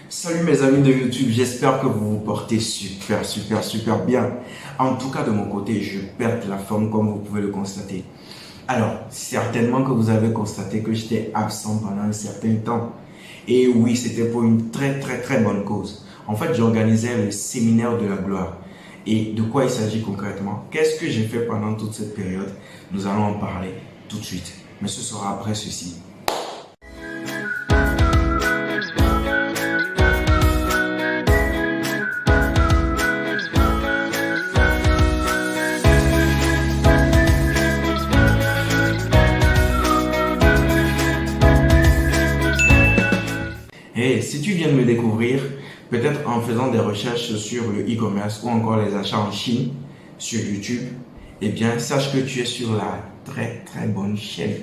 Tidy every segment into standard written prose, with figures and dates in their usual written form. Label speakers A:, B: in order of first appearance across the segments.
A: Salut mes amis de YouTube, j'espère que vous vous portez super bien. En tout cas de mon côté, je perds la forme comme vous pouvez le constater. Alors, certainement que vous avez constaté que j'étais absent pendant un certain temps. Et oui, c'était pour une très bonne cause. En fait, j'organisais le séminaire de la gloire. Et de quoi il s'agit concrètement? Qu'est-ce que j'ai fait pendant toute cette période? Nous allons en parler tout de suite. Mais ce sera après ceci. Et si tu viens de me découvrir, peut-être en faisant des recherches sur le e-commerce ou encore les achats en Chine sur YouTube, eh bien, sache que tu es sur la très bonne chaîne.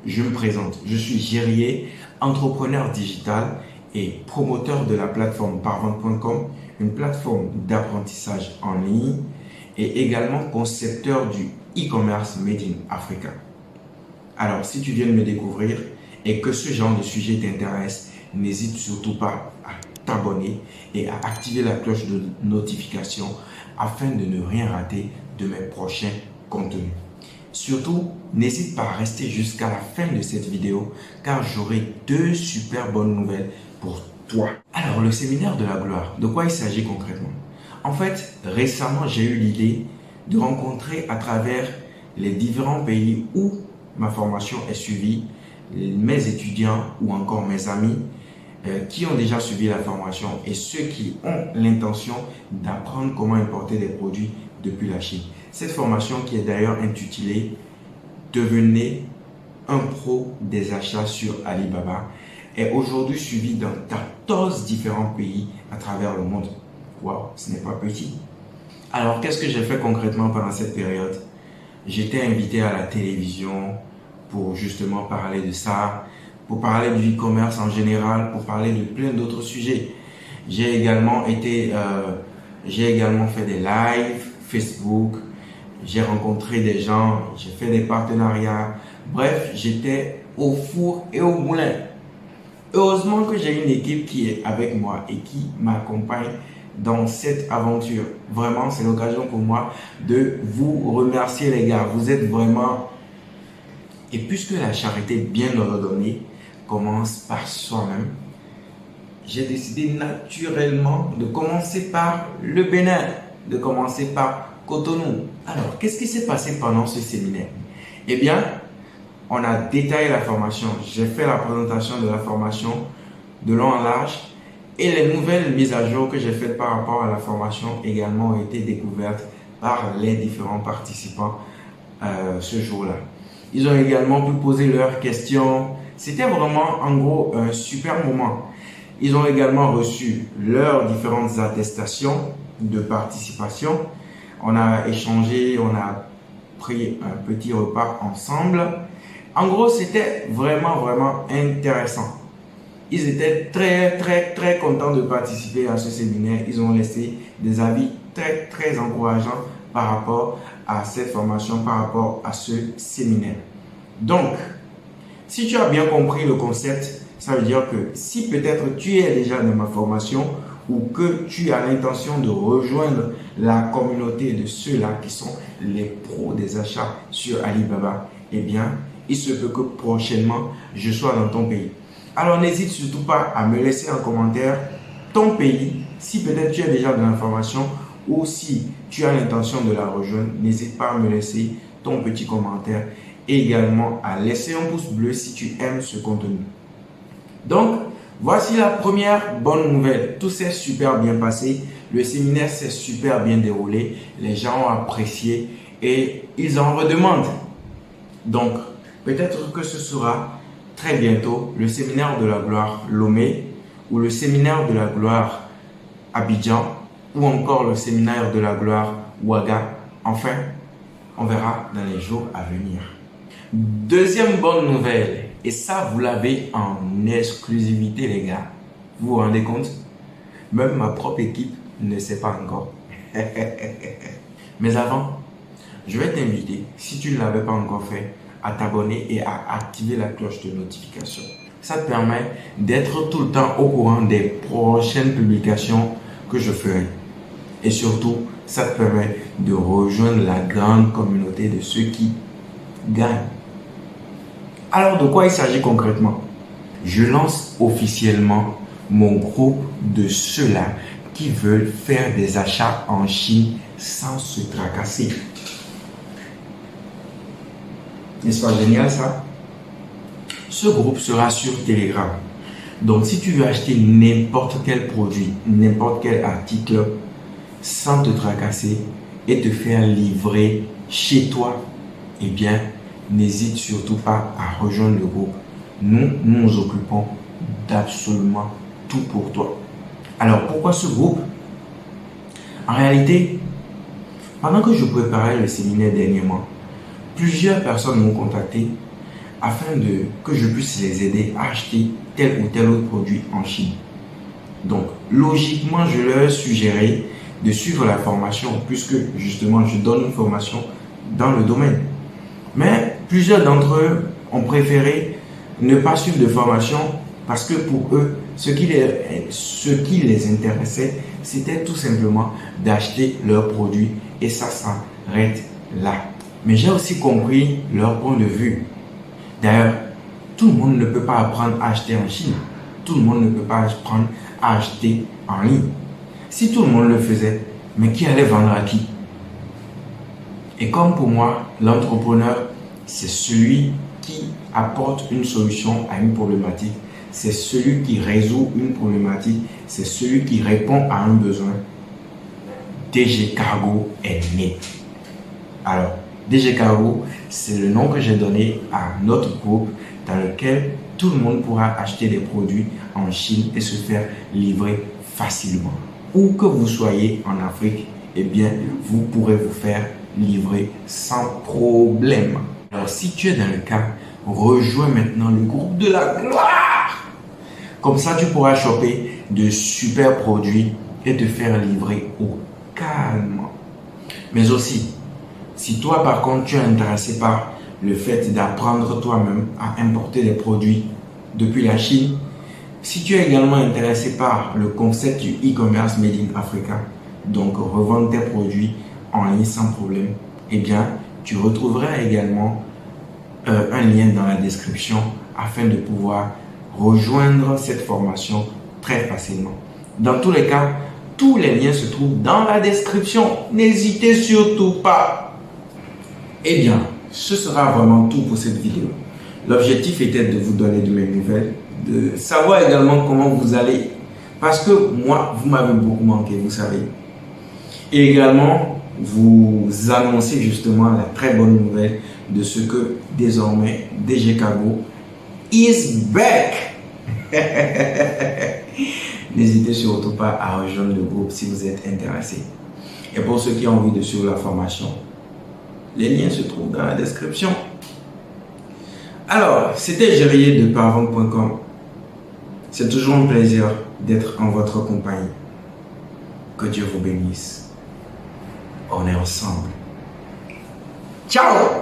A: Je me présente, je suis Gérier, entrepreneur digital et promoteur de la plateforme parvente.com, une plateforme d'apprentissage en ligne et également concepteur du e-commerce Made in Africa. Alors, si tu viens de me découvrir et que ce genre de sujet t'intéresse, n'hésite surtout pas à t'abonner et à activer la cloche de notification afin de ne rien rater de mes prochains contenus. Surtout, n'hésite pas à rester jusqu'à la fin de cette vidéo car j'aurai deux super bonnes nouvelles pour toi. Alors, le séminaire de la gloire, de quoi il s'agit concrètement? En fait, récemment, j'ai eu l'idée de rencontrer à travers les différents pays où ma formation est suivie, mes étudiants ou encore mes amis qui ont déjà suivi la formation et ceux qui ont l'intention d'apprendre comment importer des produits depuis la Chine. Cette formation qui est d'ailleurs intitulée « Devenez un pro des achats sur Alibaba » est aujourd'hui suivie dans 14 différents pays à travers le monde. Waouh, ce n'est pas petit. Alors, qu'est-ce que j'ai fait concrètement pendant cette période? J'étais invité à la télévision pour justement parler de ça, pour parler du e-commerce en général, pour parler de plein d'autres sujets. J'ai également fait des lives Facebook, j'ai rencontré des gens, j'ai fait des partenariats. Bref, j'étais au four et au moulin. Heureusement que j'ai une équipe qui est avec moi et qui m'accompagne dans cette aventure. Vraiment, c'est l'occasion pour moi de vous remercier les gars. Vous êtes vraiment... Et puisque la charité bien ordonnée commence par soi-même, j'ai décidé naturellement de commencer par le Bénin, de commencer par Cotonou. Alors, qu'est-ce qui s'est passé pendant ce séminaire? Eh bien, on a détaillé la formation. J'ai fait la présentation de la formation de long en large et les nouvelles mises à jour que j'ai faites par rapport à la formation également ont été découvertes par les différents participants ce jour-là. Ils ont également pu poser leurs questions. C'était vraiment, en gros, un super moment. Ils ont également reçu leurs différentes attestations de participation. On a échangé, on a pris un petit repas ensemble. En gros, c'était vraiment intéressant. Ils étaient très contents de participer à ce séminaire. Ils ont laissé des avis très encourageants par rapport à cette formation, par rapport à ce séminaire. Donc, si tu as bien compris le concept, ça veut dire que si peut-être tu es déjà dans ma formation ou que tu as l'intention de rejoindre la communauté de ceux-là qui sont les pros des achats sur Alibaba, eh bien, il se peut que prochainement, je sois dans ton pays. Alors, n'hésite surtout pas à me laisser en commentaire ton pays, si peut-être tu es déjà dans la formation ou si tu as l'intention de la rejoindre, n'hésite pas à me laisser ton petit commentaire et également à laisser un pouce bleu si tu aimes ce contenu. Donc, voici la première bonne nouvelle. Tout s'est super bien passé. Le séminaire s'est super bien déroulé. Les gens ont apprécié et ils en redemandent. Donc, peut-être que ce sera très bientôt le séminaire de la gloire Lomé ou le séminaire de la gloire Abidjan ou encore le séminaire de la gloire Ouaga. Enfin, on verra dans les jours à venir. Deuxième bonne nouvelle, et ça vous l'avez en exclusivité les gars, vous vous rendez compte? Même ma propre équipe ne sait pas encore. Mais avant, je vais t'inviter, si tu ne l'avais pas encore fait, à t'abonner et à activer la cloche de notification. Ça te permet d'être tout le temps au courant des prochaines publications que je ferai. Et surtout, ça te permet de rejoindre la grande communauté de ceux qui gagnent. Alors, de quoi il s'agit concrètement? Je lance officiellement mon groupe de ceux-là qui veulent faire des achats en Chine sans se tracasser. N'est-ce pas génial ça? Ce groupe sera sur Telegram. Donc, si tu veux acheter n'importe quel produit, n'importe quel article, sans te tracasser et te faire livrer chez toi, eh bien, n'hésite surtout pas à rejoindre le groupe. Nous nous occupons d'absolument tout pour toi. Alors, pourquoi ce groupe? En réalité, pendant que je préparais le séminaire dernièrement, plusieurs personnes m'ont contacté afin que je puisse les aider à acheter tel ou tel autre produit en Chine. Donc, logiquement, je leur ai suggéré de suivre la formation puisque justement, je donne une formation dans le domaine. Mais plusieurs d'entre eux ont préféré ne pas suivre de formation parce que pour eux, ce qui les intéressait, c'était tout simplement d'acheter leurs produits et ça s'arrête là. Mais j'ai aussi compris leur point de vue. D'ailleurs, tout le monde ne peut pas apprendre à acheter en Chine. Tout le monde ne peut pas apprendre à acheter en ligne. Si tout le monde le faisait, mais qui allait vendre à qui? Et comme pour moi, l'entrepreneur, c'est celui qui apporte une solution à une problématique. C'est celui qui résout une problématique. C'est celui qui répond à un besoin. DG Cargo est né. Alors, DG Cargo, c'est le nom que j'ai donné à notre groupe dans lequel tout le monde pourra acheter des produits en Chine et se faire livrer facilement. Où que vous soyez en Afrique, eh bien, vous pourrez vous faire livrer sans problème. Alors, si tu es dans le cas, rejoins maintenant le groupe de la gloire. Comme ça, tu pourras choper de super produits et te faire livrer au calme. Mais aussi, si toi, par contre, tu es intéressé par le fait d'apprendre toi-même à importer des produits depuis la Chine, si tu es également intéressé par le concept du e-commerce Made in Africa, donc revendre tes produits en ligne sans problème, eh bien, tu retrouveras également un lien dans la description afin de pouvoir rejoindre cette formation très facilement. Dans tous les cas, tous les liens se trouvent dans la description. N'hésitez surtout pas. Eh bien, ce sera vraiment tout pour cette vidéo. L'objectif était de vous donner de mes nouvelles, de savoir également comment vous allez. Parce que moi, vous m'avez beaucoup manqué, vous savez. Et également, vous annoncer justement la très bonne nouvelle de ce que désormais DG Cargo is back. N'hésitez surtout pas à rejoindre le groupe si vous êtes intéressé. Et pour ceux qui ont envie de suivre la formation, les liens se trouvent dans la description. Alors, c'était Gérier de parvente.com. C'est toujours un plaisir d'être en votre compagnie. Que Dieu vous bénisse. On est ensemble. Ciao!